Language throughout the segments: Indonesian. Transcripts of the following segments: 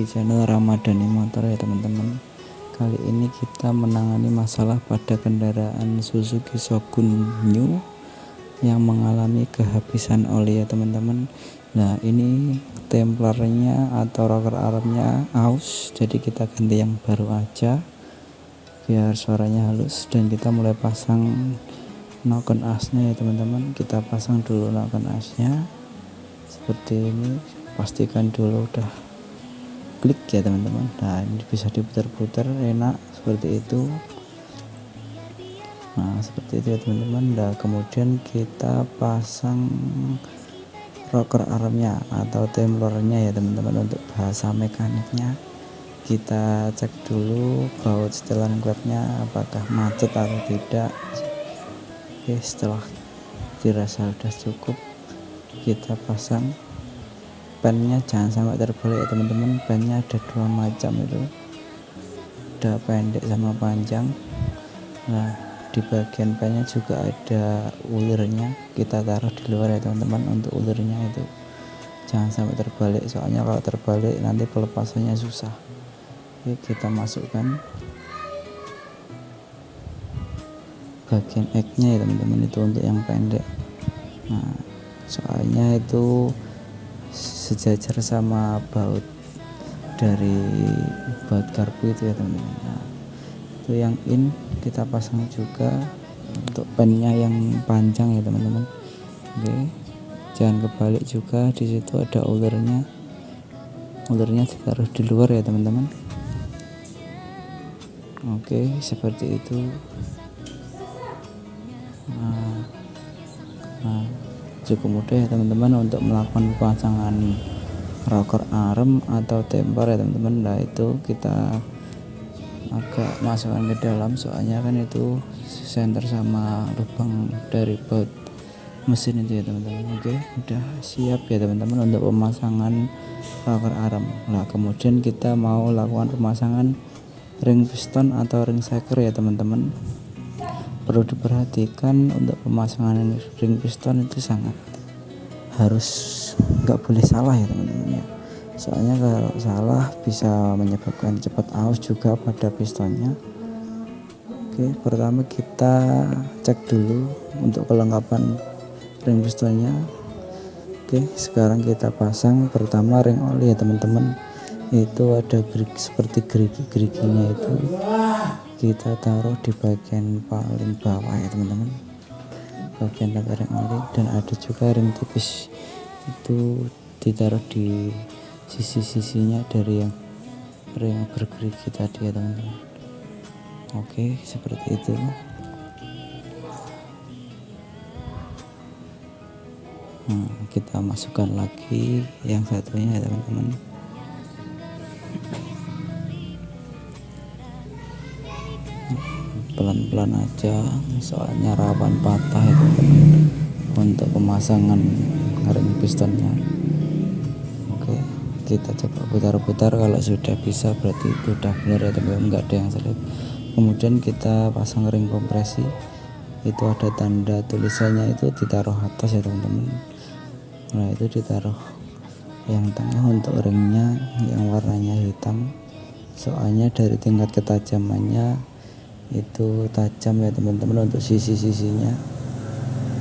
channel Ramadhani Motor ya teman-teman. Kali ini kita menangani masalah pada kendaraan Suzuki Shogun New yang mengalami kehabisan oli ya teman-teman. Nah ini templarnya atau rocker armnya aus, jadi kita ganti yang baru aja biar suaranya halus, dan kita mulai pasang noken asnya ya teman-teman. Kita pasang dulu noken asnya seperti ini, pastikan dulu udah klik ya teman-teman. Nah ini bisa diputar-putar enak seperti itu. Nah seperti itu ya teman-teman. Nah kemudian kita pasang rocker armnya atau templarnya ya teman-teman. Untuk bahasa mekaniknya kita cek dulu baut setelan klepnya apakah macet atau tidak. Oke, setelah dirasa sudah cukup, kita pasang pennya. Jangan sampai terbalik ya teman-teman. Pennya ada dua macam, itu ada pendek sama panjang. Nah di bagian pennya juga ada ulirnya, kita taruh di luar ya teman-teman. Untuk ulirnya itu jangan sampai terbalik, soalnya kalau terbalik nanti pelepasannya susah. Oke, kita masukkan bagian X-nya ya teman-teman, itu untuk yang pendek. Nah soalnya itu sejajar sama baut dari baut karbu itu ya teman-teman. Nah itu yang in kita pasang juga untuk pennya yang panjang ya teman-teman. Oke, jangan kebalik juga, di situ ada ulirnya ditaruh di luar ya teman-teman. Oke, seperti itu. Nah cukup mudah ya teman-teman untuk melakukan pemasangan rocker arm atau temper ya teman-teman. Nah itu kita agak masukkan ke dalam, soalnya kan itu senter sama lubang dari baut mesin itu ya teman-teman. Oke, udah siap ya teman-teman untuk pemasangan rocker arm. Nah kemudian kita mau lakukan pemasangan ring piston atau ring shaker ya teman-teman. Perlu diperhatikan untuk pemasangan ring piston itu sangat harus nggak boleh salah ya teman-teman ya. Soalnya kalau salah bisa menyebabkan cepat aus juga pada pistonnya. Oke, pertama kita cek dulu untuk kelengkapan ring pistonnya. Oke, sekarang kita pasang pertama ring oli ya teman-teman. Itu ada seperti gerigi-geriginya, itu kita taruh di bagian paling bawah ya teman-teman, bagian tempat ring oli. Dan ada juga ring tipis, itu ditaruh di sisi-sisinya dari yang ring bergerigi tadi ya teman-teman. Oke, seperti itu. Nah, kita masukkan lagi yang satunya ya teman-teman. Pelan-pelan aja, soalnya rawan patah itu untuk pemasangan ring pistonnya. Oke, kita coba putar-putar, kalau sudah bisa berarti itu udah benar ya teman-teman, enggak ada yang selip. Kemudian kita pasang ring kompresi, itu ada tanda tulisannya, itu ditaruh atas ya teman-teman. Nah itu ditaruh yang tengah untuk ringnya yang warnanya hitam, soalnya dari tingkat ketajamannya itu tajam ya teman-teman untuk sisi-sisinya,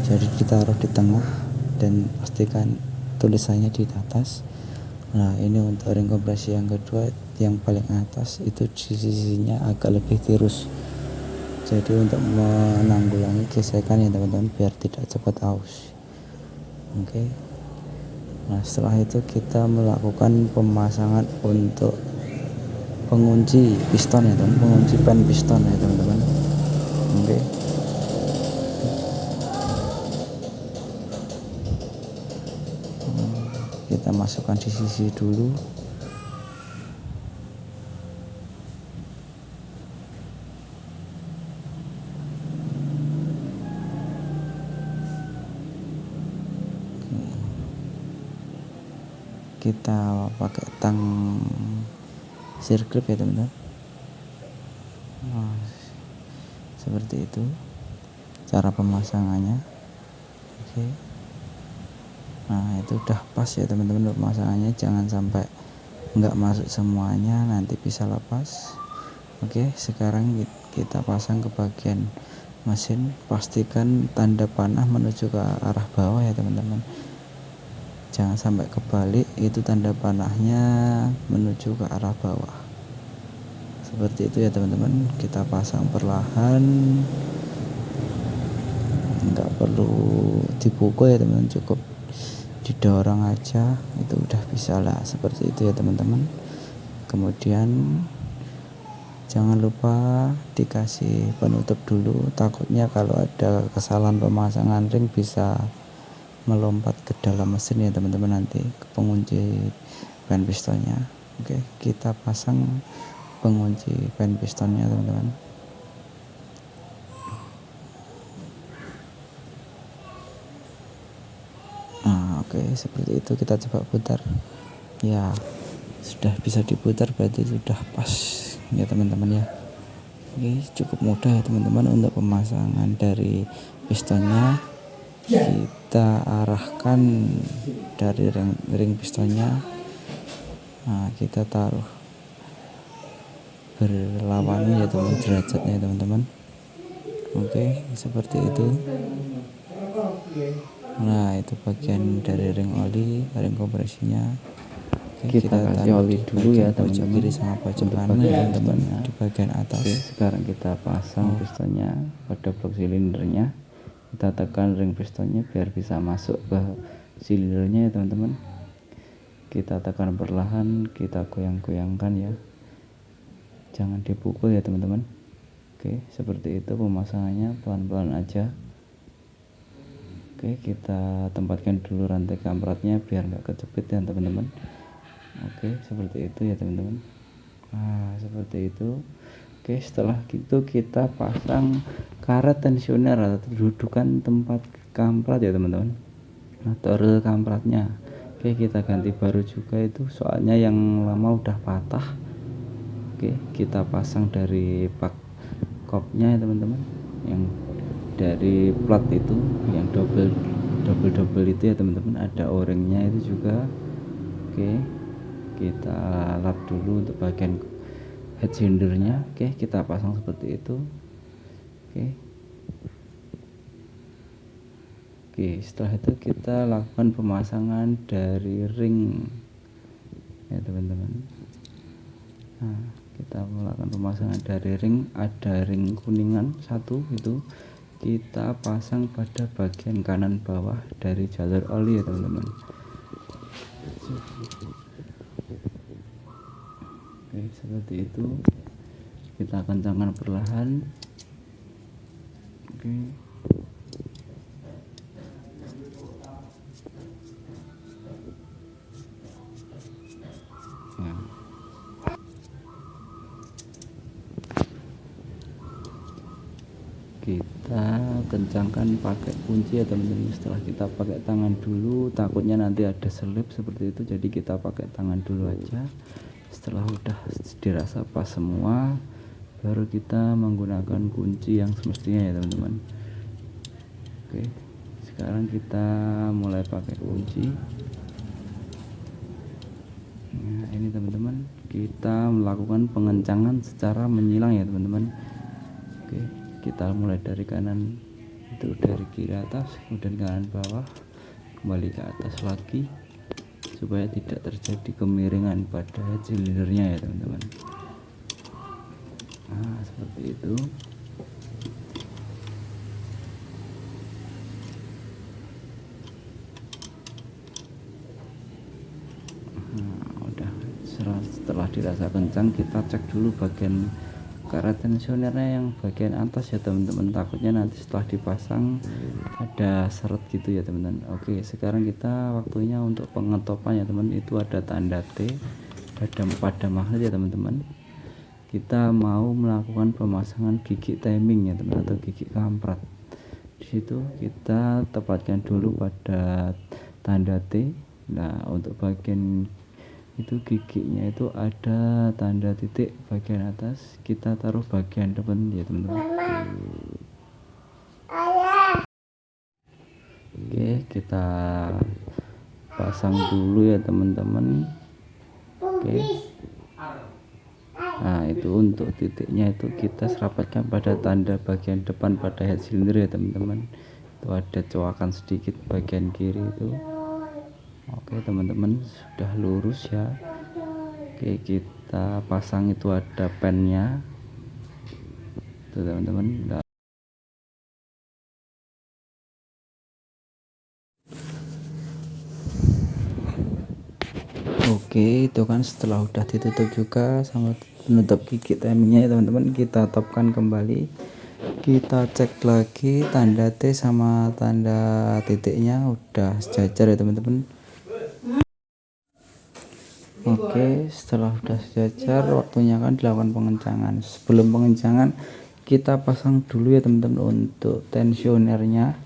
jadi ditaruh di tengah dan pastikan tulisannya di atas. Nah ini untuk ring kompresi yang kedua, yang paling atas itu sisi-sisinya agak lebih tirus, jadi untuk menanggulangi gesekan ya teman-teman biar tidak cepat aus. Oke, nah setelah itu kita melakukan pemasangan untuk pengunci piston ya teman, pengunci pen piston ya teman-teman. Oke, kita masukkan di sisi dulu. Kita pakai tang sirklip ya teman-teman. Nah, seperti itu cara pemasangannya. Oke, nah itu udah pas ya teman-teman pemasangannya, jangan sampai nggak masuk semuanya nanti bisa lepas. Oke, sekarang kita pasang ke bagian mesin. Pastikan tanda panah menuju ke arah bawah ya teman-teman, jangan sampai kebalik, itu tanda panahnya menuju ke arah bawah seperti itu ya teman-teman. Kita pasang perlahan, nggak perlu dipukul ya teman-teman, cukup didorong aja itu udah bisa lah, seperti itu ya teman-teman. Kemudian jangan lupa dikasih penutup dulu, takutnya kalau ada kesalahan pemasangan ring bisa melompat ke dalam mesin ya teman-teman, nanti ke pengunci pen pistonnya. Oke, kita pasang pengunci pen pistonnya teman-teman. Oke, seperti itu. Kita coba putar ya, sudah bisa diputar, berarti sudah pas ya teman-teman ya. Oke, cukup mudah ya teman-teman untuk pemasangan dari pistonnya. Kita arahkan dari ring pistonnya, kita taruh berlawanan ya teman, derajatnya teman-teman. Oke, seperti itu. Nah, itu bagian dari ring oli, ring kompresinya. Oke, kita kasih oli dulu ya teman-teman, pojok kiri sama pojok kanan ya teman-teman, di bagian atas. Oke, sekarang kita pasang pistonnya pada blok silindernya. Kita tekan ring pistonnya biar bisa masuk ke silindernya ya teman-teman. Kita tekan perlahan, kita goyang-goyangkan ya, jangan dipukul ya teman-teman. Oke, seperti itu pemasangannya, pelan-pelan aja. Oke, kita tempatkan dulu rantai kampratnya biar nggak kejepit ya teman-teman. Oke, seperti itu ya teman-teman. Nah, seperti itu. Oke, setelah itu kita pasang karet tensioner atau dudukan tempat kamprat ya teman-teman, atau rel kampratnya. Oke, kita ganti baru juga itu, soalnya yang lama udah patah. Oke, kita pasang dari pak kopnya ya teman-teman, yang dari plat itu yang double itu ya teman-teman, ada o-ringnya itu juga. Oke, kita lap dulu untuk bagian head cylindernya. Oke, kita pasang seperti itu. Oke, setelah itu kita lakukan pemasangan dari ring ya teman-teman. Nah, kita melakukan pemasangan dari ring, ada ring kuningan satu, itu kita pasang pada bagian kanan bawah dari jalur oli ya teman-teman. Oke, seperti itu. Kita kencangkan perlahan. Oke. Nah. Kita kencangkan pakai kunci ya teman-teman. Setelah kita pakai tangan dulu, takutnya nanti ada selip seperti itu, jadi kita pakai tangan dulu aja. Setelah udah dirasa pas semua, baru kita menggunakan kunci yang semestinya ya teman-teman. Oke, sekarang kita mulai pakai kunci. Nah, ini teman-teman, kita melakukan pengencangan secara menyilang ya teman-teman. Oke, kita mulai dari kanan, itu dari kiri atas, kemudian kanan bawah, kembali ke atas lagi, supaya tidak terjadi kemiringan pada silindernya ya teman-teman. Nah, seperti itu. Nah, udah setelah dirasa kencang, kita cek dulu bagian karet tensionernya yang bagian atas ya teman-teman, takutnya nanti setelah dipasang ada seret gitu ya teman-teman. Oke, sekarang kita waktunya untuk pengetopan ya teman, itu ada tanda T pada magnet ya teman-teman. Kita mau melakukan pemasangan gigi timing ya teman, atau gigi kamprat. Di situ kita tepatkan dulu pada tanda T. Nah, untuk bagian itu giginya itu ada tanda titik bagian atas, kita taruh bagian depan ya teman-teman. Oke, kita pasang dulu ya teman-teman. Oke. Nah, itu untuk titiknya itu kita serapatkan pada tanda bagian depan pada head cylinder ya teman-teman. Itu ada coakan sedikit bagian kiri itu. Oke teman-teman, sudah lurus ya. Oke, kita pasang itu ada pennya tuh teman-teman. Oke, itu kan setelah udah ditutup juga sama penutup gigi timingnya ya teman-teman, kita topkan kembali, kita cek lagi tanda T sama tanda titiknya udah sejajar ya teman-teman. Oke, setelah udah sejajar waktunya kan dilakukan pengencangan. Sebelum pengencangan kita pasang dulu ya teman-teman untuk tensionernya.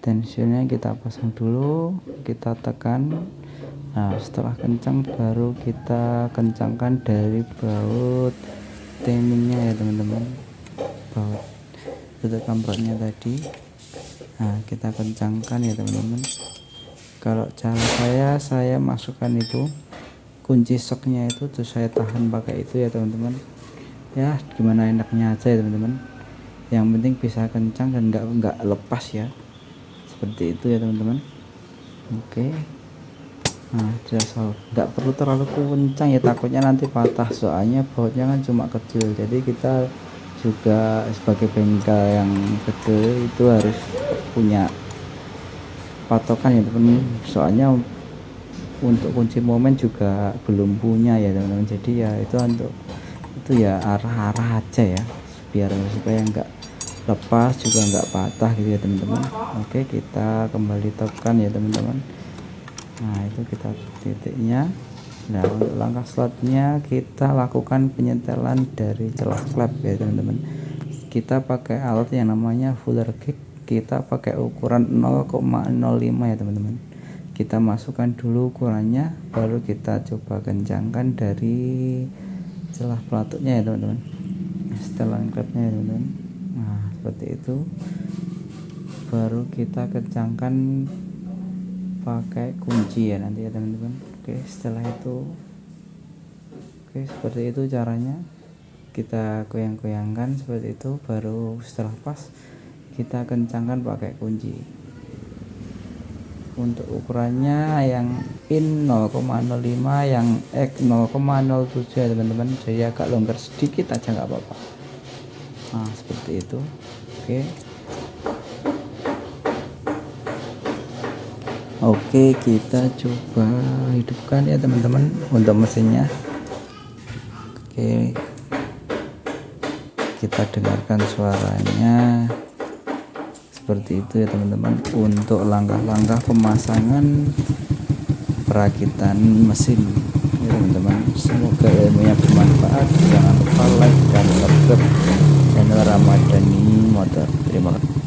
Tensionernya kita pasang dulu, kita tekan. Nah, setelah kencang baru kita kencangkan dari baut timingnya ya teman-teman, baut tutup kamprotnya tadi. Nah, kita kencangkan ya teman-teman. Kalau cara saya masukkan itu kunci soknya itu tuh saya tahan pakai itu ya teman-teman. Ya gimana enaknya aja ya teman-teman, yang penting bisa kencang dan nggak lepas ya, seperti itu ya teman-teman. Oke. Nah, jelas nggak perlu terlalu kencang ya, takutnya nanti patah, soalnya bautnya kan cuma kecil, jadi kita juga sebagai bengkel yang kecil itu harus punya patokan ya teman, soalnya untuk kunci momen juga belum punya ya teman-teman, jadi ya itu ya arah-arah aja ya, biar supaya nggak lepas juga nggak patah gitu ya teman-teman. Oke, kita kembali tekan ya teman-teman. Nah, itu kita titiknya. Nah, untuk langkah selanjutnya kita lakukan penyetelan dari celah klep ya teman-teman. Kita pakai alat yang namanya fuller gauge, kita pakai ukuran 0,05 ya teman-teman. Kita masukkan dulu ukurannya, baru kita coba kencangkan dari celah pelatutnya ya teman-teman, setelan klepnya ya teman-teman. Nah, seperti itu, baru kita kencangkan pakai kunci ya nanti ya teman-teman. Oke, setelah itu seperti itu caranya, kita goyang-goyangkan seperti itu, baru setelah pas kita kencangkan pakai kunci. Untuk ukurannya yang in 0,05, yang X 0,07 ya teman-teman, jadi agak longgar sedikit aja nggak apa-apa. Nah, seperti itu. Oke, kita coba hidupkan ya teman-teman untuk mesinnya. Oke, kita dengarkan suaranya seperti itu ya teman-teman. Untuk langkah-langkah pemasangan perakitan mesin ya teman-teman, semoga ilmunya bermanfaat. Jangan lupa like dan subscribe channel Ramadhani Motor. Terima kasih.